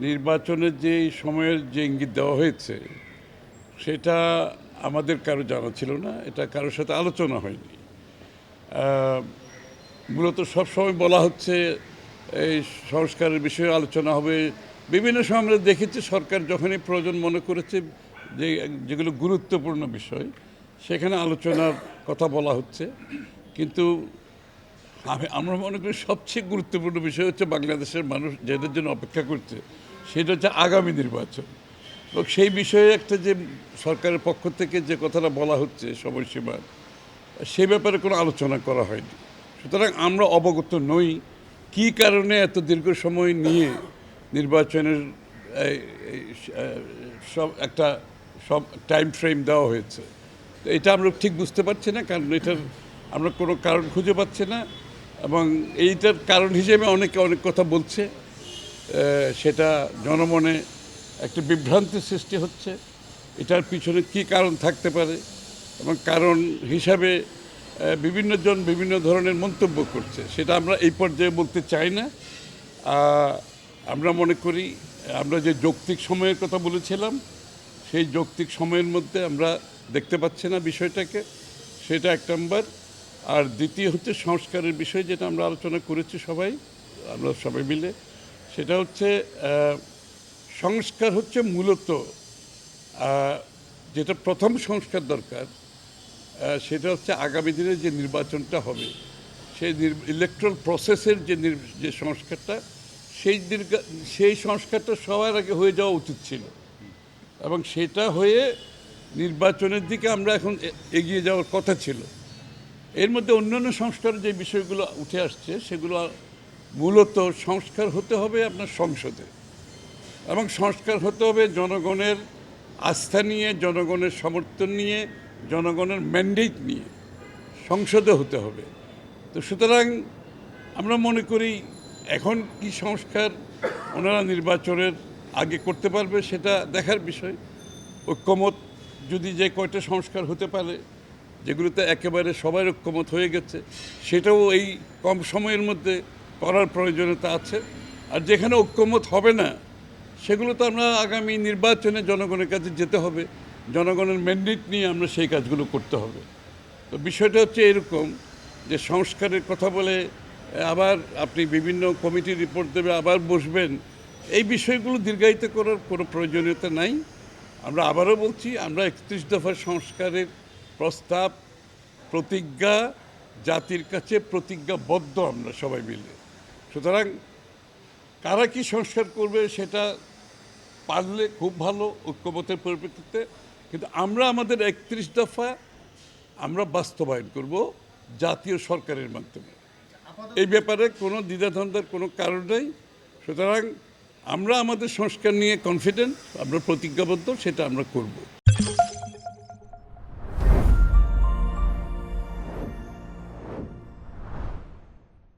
নির্বাচনের যে সময়ের যে ইঙ্গিত দেওয়া হয়েছে সেটা আমাদের কারো জানা ছিল না, এটা কারোর সাথে আলোচনা হয়নি। মূলত সবসময় বলা হচ্ছে এই সংস্কারের বিষয়ে আলোচনা হবে। বিভিন্ন সময় আমরা দেখেছি সরকার যখনই প্রয়োজন মনে করেছে যে যেগুলো গুরুত্বপূর্ণ বিষয় সেখানে আলোচনার কথা বলা হচ্ছে, কিন্তু আমরা মনে করি সবচেয়ে গুরুত্বপূর্ণ বিষয় হচ্ছে বাংলাদেশের মানুষ যেটার জন্য অপেক্ষা করছে সেটা হচ্ছে আগামী নির্বাচন। এবং সেই বিষয়ে একটা যে সরকারের পক্ষ থেকে যে কথাটা বলা হচ্ছে সময়সীমা, সে ব্যাপারে কোনো আলোচনা করা হয়নি। সুতরাং আমরা অবগত নই কী কারণে এত দীর্ঘ সময় নিয়ে নির্বাচনের সব টাইম ফ্রেম দেওয়া হয়েছে। তো এটা আমরা ঠিক বুঝতে পারছি না, কারণ এটার আমরা কোনো কারণ খুঁজে পাচ্ছি না। এবং এইটার কারণ হিসেবে অনেকে অনেক কথা বলছে, সেটা জনমনে একটা বিভ্রান্তির সৃষ্টি হচ্ছে। এটার পিছনে কী কারণ থাকতে পারে এবং কারণ হিসাবে বিভিন্ন জন বিভিন্ন ধরনের মন্তব্য করছে, সেটা আমরা এই পর্যায়ে বলতে চাই না। আমরা মনে করি আমরা যে যৌক্তিক সময়ের কথা বলেছিলাম সেই যৌক্তিক সময়ের মধ্যে আমরা দেখতে পাচ্ছি না বিষয়টাকে, সেটা এক নম্বর। আর দ্বিতীয় হচ্ছে সংস্কারের বিষয়, যেটা আমরা আলোচনা করেছি আমরা সবাই মিলে, সেটা হচ্ছে সংস্কার হচ্ছে মূলত যেটা প্রথম সংস্কার দরকার সেটা হচ্ছে আগামী দিনে যে নির্বাচনটা হবে সেই ইলেকট্রাল প্রসেসের যে সংস্কারটা, সেই সংস্কারটা সবার আগে হয়ে যাওয়া উচিত ছিল এবং সেটা হয়ে নির্বাচনের দিকে আমরা এখন এগিয়ে যাওয়ার কথা ছিল। এর মধ্যে অন্যান্য সংস্কার যে বিষয়গুলো উঠে আসছে সেগুলো মূলত সংস্কার হতে হবে আপনার সংসদে, এবং সংস্কার হতে হবে জনগণের আস্থা নিয়ে, জনগণের সমর্থন নিয়ে, জনগণের ম্যান্ডেট নিয়ে সংসদে হতে হবে। তো সুতরাং আমরা মনে করি এখন কি সংস্কার ওনারা নির্বাচনের আগে করতে পারবে সেটা দেখার বিষয়। ঐক্যমত যদি যে কয়টা সংস্কার হতে পারে যেগুলোতে একেবারে সবাই ঐক্যমত হয়ে গেছে, সেটাও এই কম সময়ের মধ্যে করার প্রয়োজনীয়তা আছে। আর যেখানে ঐক্যমত হবে না সেগুলো তো আমরা আগামী নির্বাচনে জনগণের কাছে যেতে হবে, জনগণের ম্যান্ডেট নিয়ে আমরা সেই কাজগুলো করতে হবে। তো বিষয়টা হচ্ছে এরকম যে সংস্কারের কথা বলে আবার আপনি বিভিন্ন কমিটি রিপোর্ট দেবে, আবার বসবেন, এই বিষয়গুলো দীর্ঘায়িত করার কোনো প্রয়োজনীয়তা নাই। আমরা আবারও বলছি, আমরা 31 দফার সংস্কারের প্রস্তাব প্রতিজ্ঞা জাতির কাছে প্রতিজ্ঞাবদ্ধ আমরা সবাই মিলে। সুতরাং কারা কি সংস্কার করবে সেটা পারলে খুব ভালো ঐক্যমতের পরিপ্রেক্ষিতে, কিন্তু আমরা আমাদের 31 দফা আমরা বাস্তবায়ন করব জাতীয় সরকারের মাধ্যমে। এই ব্যাপারে কোনো দ্বিধাদ্বন্দ্বের কোনো কারণ নেই। সুতরাং আমরা আমাদের সংস্কার নিয়ে কনফিডেন্ট, আমরা প্রতিজ্ঞাবদ্ধ, সেটা আমরা করব।